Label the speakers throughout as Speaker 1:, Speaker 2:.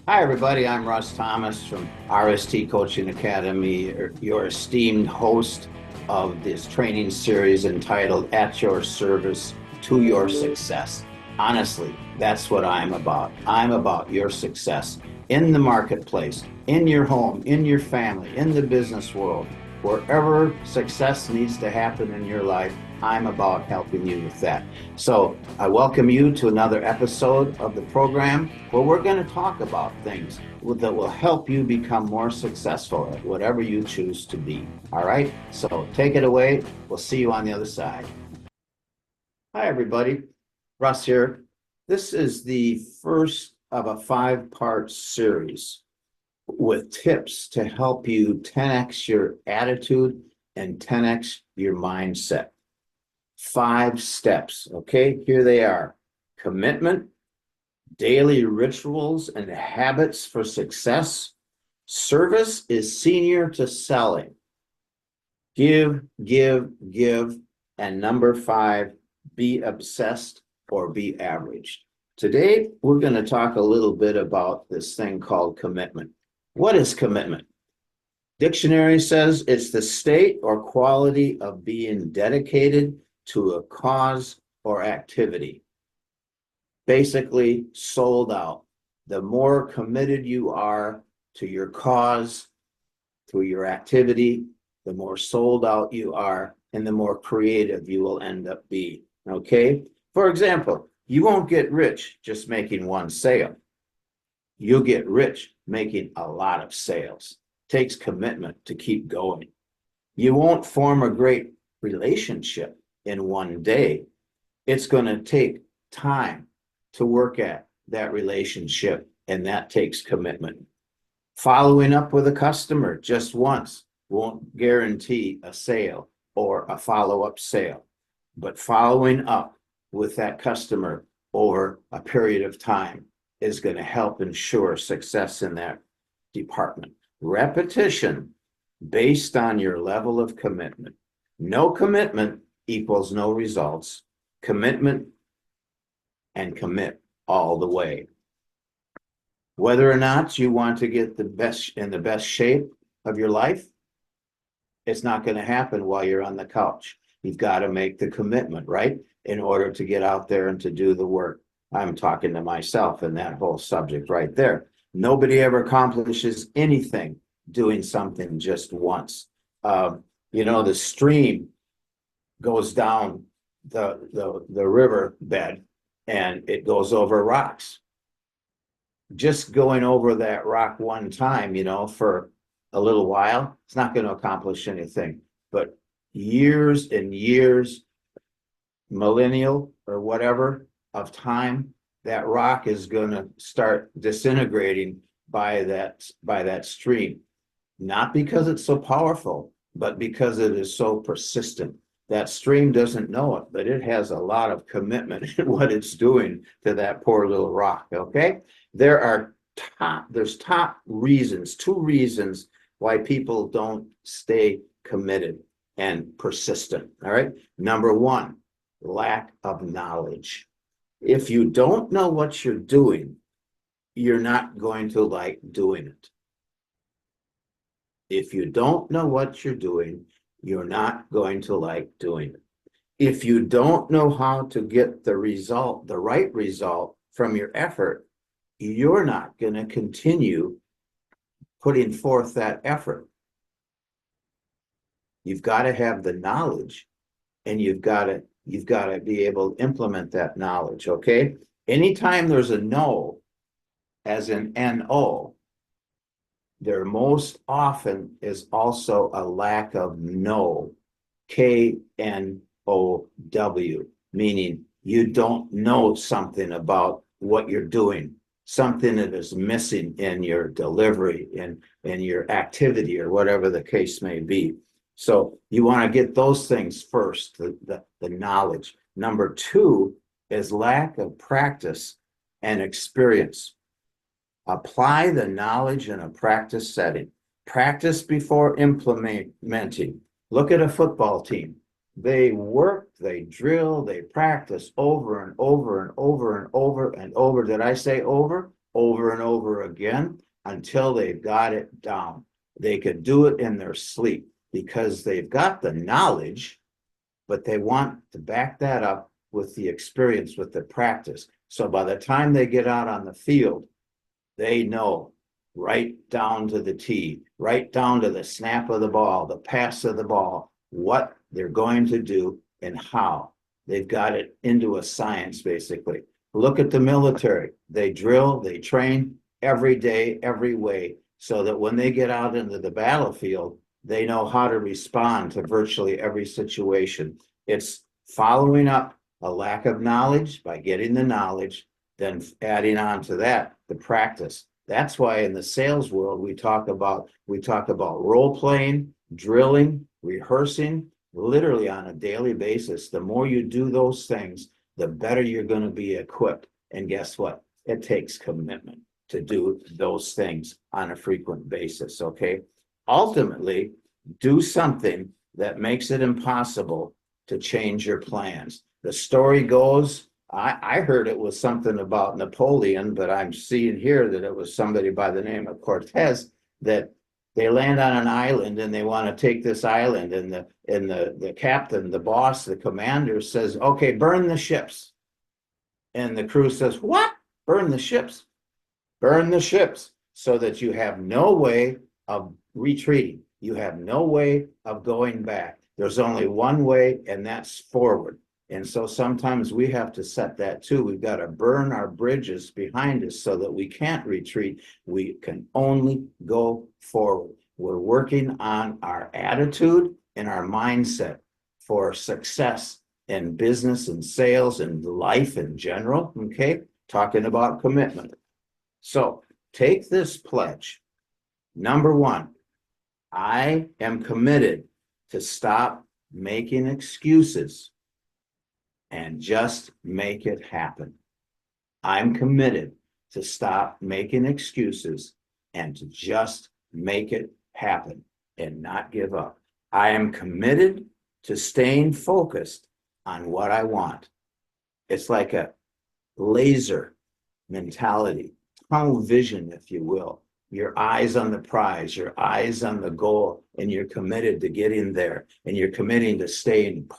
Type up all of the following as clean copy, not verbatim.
Speaker 1: Hi, everybody. I'm Russ Thomas from RST Coaching Academy, your esteemed host of this training series entitled At Your Service to Your Success. Honestly, that's what I'm about. I'm about your success in the marketplace, in your home, in your family, in the business world. Wherever success needs to happen in your life, I'm about helping you with that. So I welcome you to another episode of the program where we're going to talk about things that will help you become more successful at whatever you choose to be. All right. So take it away. We'll see you on the other side. Hi, everybody. Russ here. This is the first of a 5-part series with tips to help you 10x your attitude and 10x your mindset. 5 steps. Okay, here they are: commitment, daily rituals and habits for success. Service is senior to selling. Give, give, give. And number 5, be obsessed or be average. Today, we're going to talk a little bit about this thing called commitment. What is commitment? Dictionary says it's the state or quality of being dedicated to a cause or activity. Basically, sold out. The more committed you are to your cause, to your activity, the more sold out you are, and the more creative you will end up being. Okay? For example, you won't get rich just making one sale. You'll get rich making a lot of sales. It takes commitment to keep going. You won't form a great relationship in one day. It's going to take time to work at that relationship, and that takes commitment. Following up with a customer just once won't guarantee a sale or a follow-up sale, but following up with that customer over a period of time is going to help ensure success in that department. Repetition based on your level of commitment. No commitment equals no results. Commitment and commit all the way. Whether or not you want to get the best shape of your life, it's not going to happen while you're on the couch. You've got to make the commitment, right? In order to get out there and to do the work. I'm talking to myself in that whole subject right there. Nobody ever accomplishes anything doing something just once. The stream goes down the river bed and it goes over rocks. Just going over that rock one time, for a little while, it's not going to accomplish anything. But years and years, millennial or whatever of time, that rock is going to start disintegrating by that stream. Not because it's so powerful, but because it is so persistent. That stream doesn't know it, but it has a lot of commitment in what it's doing to that poor little rock. Okay. There's top reasons, 2 reasons why people don't stay committed and persistent. All right. Number 1, lack of knowledge. If you don't know what you're doing, you're not going to like doing it. If you don't know what you're doing, you're not going to like doing it. If you don't know how to get the right result from your effort, you're not going to continue putting forth that effort. You've got to have the knowledge, and you've got to be able to implement that knowledge. Okay. Anytime there's a no, as in NO, there most often is also a lack of know, KNOW, meaning you don't know something about what you're doing, something that is missing in your delivery, in your activity, or whatever the case may be. So you want to get those things first, the knowledge. Number 2 is lack of practice and experience. Apply the knowledge in a practice setting. Practice before implementing. Look at a football team. They work, they drill, they practice over and over and over and over and over. Did I say over? over and over again until they've got it down. They could do it in their sleep because they've got the knowledge, but they want to back that up with the experience, with the practice. So by the time they get out on the field, they know right down to the tee, right down to the snap of the ball, the pass of the ball, what they're going to do and how. They've got it into a science, basically. Look at the military. They drill, they train every day, every way, so that when they get out into the battlefield, they know how to respond to virtually every situation. It's following up a lack of knowledge by getting the knowledge, then adding on to that the practice. That's why in the sales world we talk about role playing, drilling, rehearsing, literally on a daily basis. The more you do those things, the better you're going to be equipped. And guess what? It takes commitment to do those things on a frequent basis. Okay. Ultimately, do something that makes it impossible to change your plans. The story goes, I heard it was something about Napoleon, but I'm seeing here that it was somebody by the name of Cortez, that they land on an island and they want to take this island, and the captain, the boss, the commander says, okay, burn the ships. And the crew says, what? Burn the ships? Burn the ships so that you have no way of retreating. You have no way of going back. There's only one way, and that's forward. And so sometimes we have to set that too. We've got to burn our bridges behind us so that we can't retreat. We can only go forward. We're working on our attitude and our mindset for success in business and sales and life in general. Okay, talking about commitment. So take this pledge. Number one, I am committed to stop making excuses and just make it happen. I'm committed to stop making excuses and to just make it happen and not give up. I am committed to staying focused on what I want. It's like a laser mentality, tunnel vision, if you will. Your eyes on the prize, your eyes on the goal, and you're committed to getting there, and you're committing to staying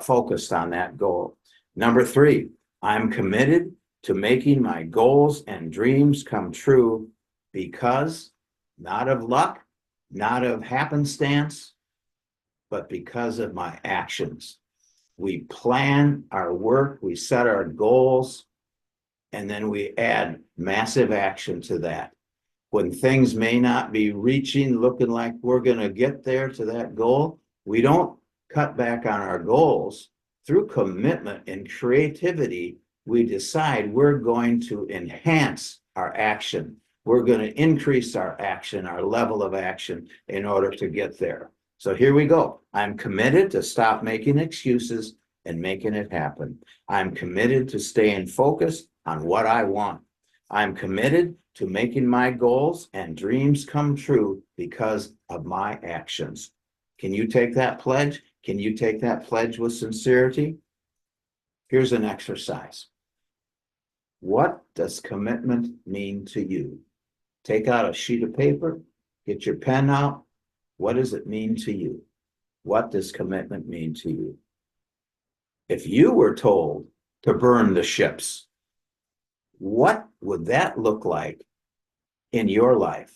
Speaker 1: focused on that goal. Number three, I'm committed to making my goals and dreams come true because not of luck, not of happenstance, but because of my actions. We plan our work, we set our goals, and then we add massive action to that. When things may not be looking like we're going to get there to that goal, we don't cut back on our goals. Through commitment and creativity, we decide we're going to enhance our action. We're going to increase our action, our level of action, in order to get there. So here we go. I'm committed to stop making excuses and making it happen. I'm committed to staying focused on what I want. I'm committed to making my goals and dreams come true because of my actions. Can you take that pledge? Can you take that pledge with sincerity? Here's an exercise. What does commitment mean to you? Take out a sheet of paper, get your pen out. What does it mean to you? What does commitment mean to you? If you were told to burn the ships, what would that look like in your life?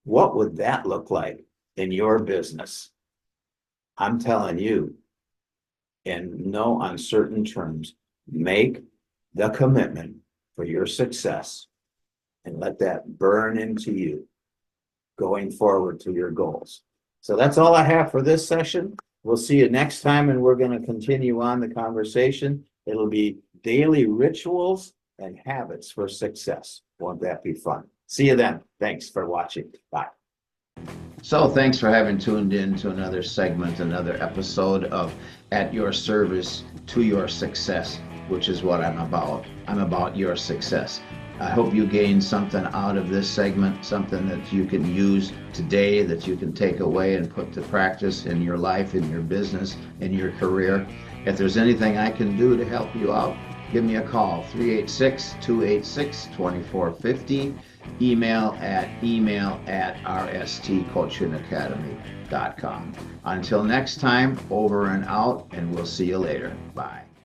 Speaker 1: What would that look like in your business? I'm telling you, in no uncertain terms, make the commitment for your success and let that burn into you going forward to your goals. So that's all I have for this session. We'll see you next time, and we're going to continue on the conversation. It'll be daily rituals and habits for success. Won't that be fun? See you then. Thanks for watching. Bye. So thanks for having tuned in to another segment, another episode of At Your Service to Your Success, which is what I'm about. I'm about your success. I hope you gained something out of this segment, something that you can use today, that you can take away and put to practice in your life, in your business, in your career. If there's anything I can do to help you out, give me a call, 386-286-2450. email at rstcoachingacademy.com. Until next time, over and out, and we'll see you later. Bye.